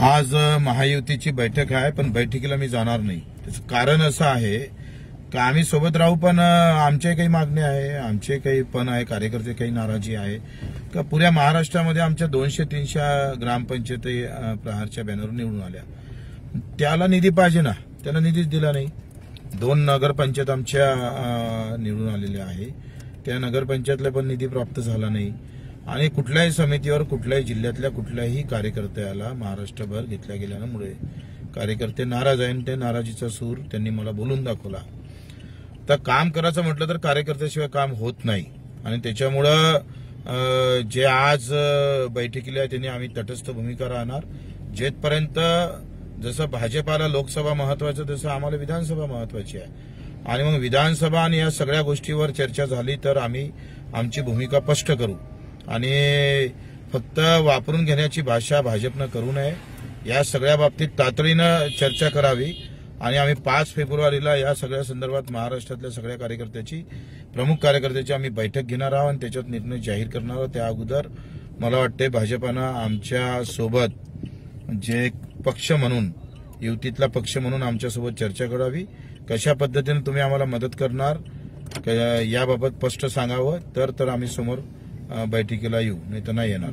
आज महायुतीची बैठक आहे, पण बैठकीला मी जाणार नाही. त्याचं कारण असं आहे की आम्ही सोबत राहू, पण आमचे काही मागणी आहे, आमचे काही पण आहे, कार्यकर्ते काही नाराजी आहे का पुऱ्या महाराष्ट्रामध्ये आमच्या 200-300 ग्रामपंचायती प्रहारच्या बॅनरवर निवडून आल्या. त्याला निधी पाहिजे ना, त्याला निधीच दिला नाही. 2 नगरपंचायत आमच्या निवडून आलेल्या आहे, त्या नगरपंचायतला पण निधी प्राप्त झाला नाही. आणि कुठल्याही समितीवर कुठल्याही जिल्ह्यातल्या कुठल्याही कार्यकर्त्याला महाराष्ट्रभर घेतल्या गेल्यामुळे कार्यकर्ते नाराज आहे. ते नाराजीचा सूर त्यांनी मला बोलून दाखवला. तर काम करायचं म्हटलं तर कार्यकर्त्याशिवाय काम होत नाही. आणि त्याच्यामुळं जे आज बैठकीला त्यांनी आम्ही तटस्थ भूमिका राहणार. जेथपर्यंत जसं भाजपाला लोकसभा महत्वाचं तसं आम्हाला विधानसभा महत्वाची आहे. आणि मग विधानसभा आणि या सगळ्या गोष्टीवर चर्चा झाली तर आम्ही आमची भूमिका स्पष्ट करू. आणि फक्त वापरून घेण्याची भाषा भाजपनं करू नये. या सगळ्या बाबतीत तातडीनं चर्चा करावी. आणि आम्ही 5 फेब्रुवारीला या सगळ्या संदर्भात महाराष्ट्रातल्या सगळ्या कार्यकर्त्याची, प्रमुख कार्यकर्त्याची आम्ही बैठक घेणार आहोत आणि त्याच्यात निर्णय जाहीर करणार आहोत. त्या अगोदर मला वाटते भाजपानं आमच्या सोबत जे पक्ष म्हणून, युतीतला पक्ष म्हणून आमच्यासोबत चर्चा करावी. कशा पद्धतीने तुम्ही आम्हाला मदत करणार याबाबत स्पष्ट सांगावं, तर आम्ही समोर बैठकीला येऊ, नाही तर नाही येणार.